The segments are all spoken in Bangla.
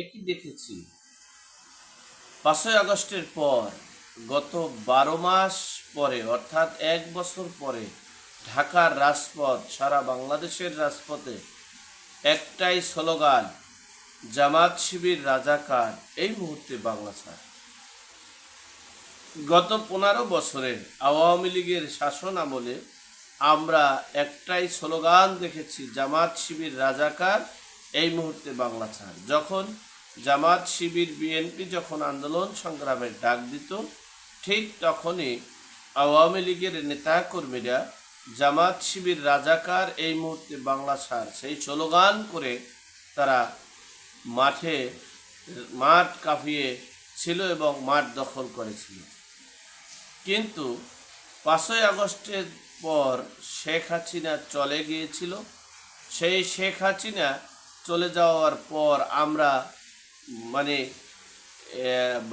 একই দেখেছি 5ই আগস্টের পর গত 12 মাস পরে অর্থাৎ 1 বছর পরে ঢাকার রাজপথ সারা বাংলাদেশের রাজপথে একটাই স্লোগান, জামাত শিবির রাজাকার এই মুহূর্তে বাংলা ছাড়। গত 15 বছরের আওয়ামী লীগের শাসন আমলে আমরা একটাই স্লোগান দেখেছি, জামাত শিবির রাজাকার এই মুহূর্তে বাংলা ছাড়। যখন জামাত শিবির বিএনপি যখন আন্দোলন সংগ্রামের ডাক দিত, ঠিক তখনই আওয়ামী লীগের নেতাকর্মীরা জামাত শিবির রাজাকার এই মুহূর্তে বাংলা ছাড় সেই স্লোগান করে তারা মাঠ কাঁপিয়ে ছিল এবং মাঠ দখল করেছিল। কিন্তু 5ই আগস্টের পর শেখ হাসিনা চলে গিয়েছিল। সেই শেখ হাসিনা চলে যাওয়ার পর আমরা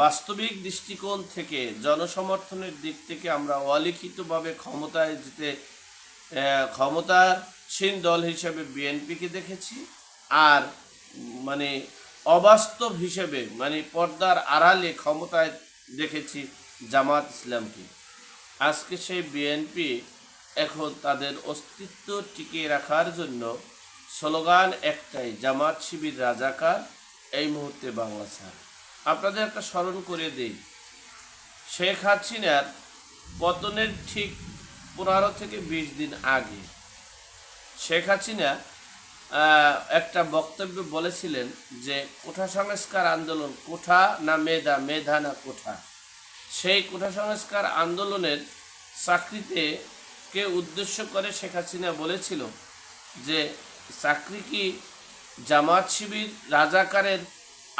বাস্তবিক দৃষ্টিকোণ থেকে জনসমর্থনের দিক থেকে আমরা অলিখিতভাবে ক্ষমতায় যেতে ক্ষমতাসীন দল হিসেবে বিএনপিকে দেখেছি, আর অবাস্তব হিসেবে পর্দার আড়ালে ক্ষমতায় দেখেছি জামাত ইসলামকে। আজকে সেই বিএনপি এখন তাদের অস্তিত্ব টিকিয়ে রাখার জন্য স্লোগান একটাই, জামাত শিবির রাজাকার এই মুহূর্তে বাংলা ছাড়। আপনাদের একটা স্মরণ করে দিই, শেখ হাসিনার পতনের ঠিক 15 থেকে 20 দিন আগে শেখ হাসিনা একটা বক্তব্য বলেছিলেন যে কোঠা সংস্কার আন্দোলন, কোঠা না মেধা, মেধা না কোঠা। সেই কোঠা সংস্কার আন্দোলনের চাকরিতে কে উদ্দেশ্য করে শেখ হাসিনা বলেছিল যে চাকরি কি জামাত শিবির রাজাকারের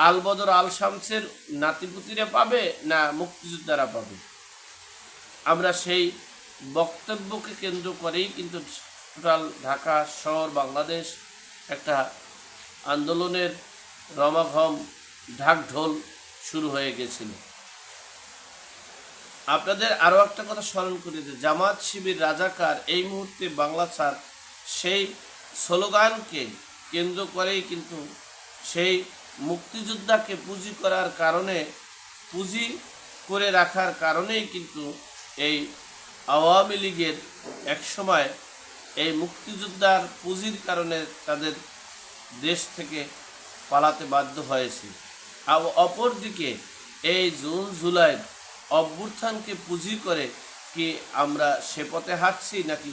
আলবদর আল শামসের নাতিপুতিরা পাবে না মুক্তিযোদ্ধারা পাবে। আমরা সেই বক্তব্যকে কেন্দ্র করেই কিন্তু টোটাল ঢাকা শহর বাংলাদেশ একটা আন্দোলনের রমাঘম ঢাকঢোল শুরু হয়ে গেছিল। আপনাদের আরও একটা কথা স্মরণ করে যে জামাত শিবির রাজাকার এই মুহূর্তে বাংলা ছাড় সেই স্লোগানকে কেন্দ্র করেই কিন্তু সেই মুক্তিযোদ্ধাকে পুঁজি করে রাখার কারণেই কিন্তু এই আওয়ামী লীগের একসময় এই মুক্তিযোদ্ধার পুঁজির কারণে তাদের দেশ থেকে পালাতে বাধ্য হয়েছে। অপরদিকে এই জুন জুলাই অভ্যুত্থানকে পুঁজি করে কি আমরা সে পথে হাঁটছি নাকি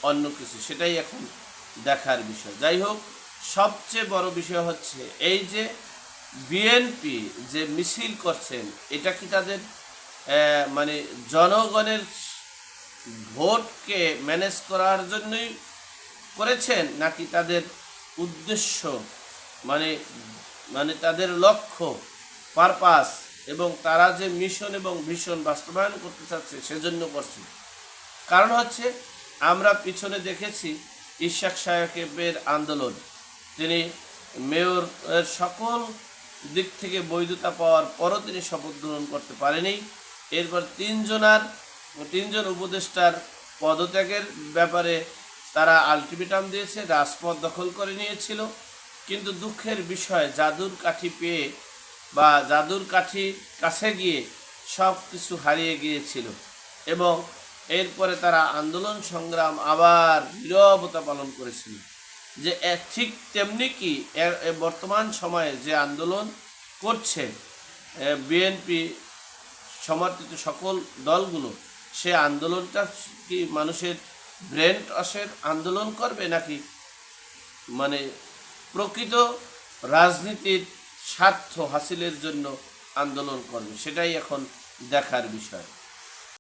অন্য কিছু, সেটাই এখন দেখার বিষয়। যাই হোক, সবচেয়ে বড় বিষয় হচ্ছে এই যে বিএনপি যে মিছিল করছেন, এটা কি তাদের জনগণের ভোটকে ম্যানেজ করার জন্যই করেছেন, নাকি তাদের উদ্দেশ্য তাদের লক্ষ্য পারপাস এবং তারা যে মিশন এবং ভিশন বাস্তবায়ন করতে চাচ্ছে সেজন্য করছে? কারণ হচ্ছে আমরা পিছনে দেখেছি ইশাক সাহেবের আন্দোলন, তিনি মেয়রের সকল দিক থেকে বৈধতা পাওয়ার পরও তিনি শপথ গ্রহণ করতে পারেনি। এরপর তিনজন উপদেষ্টার পদত্যাগের ব্যাপারে তারা আলটিমেটাম দিয়েছে, রাজপথ দখল করে নিয়েছিল। কিন্তু দুঃখের বিষয়, জাদুর কাঠি পেয়ে বা জাদুর কাঠি কাছে গিয়ে সব কিছু হারিয়ে গিয়েছিল এবং এরপরে তারা আন্দোলন সংগ্রাম আবার নীরবতা পালন করেছিল। যে ঠিক তেমনি কি বর্তমান সময়ে যে আন্দোলন করছে বিএনপি সমর্থিত সকল দলগুলো, সে আন্দোলনটা কি মানুষের ব্রেন টসের আন্দোলন করবে নাকি প্রকৃত রাজনীতির স্বার্থ হাসিলের জন্য আন্দোলন করবে, সেটাই এখন দেখার বিষয়।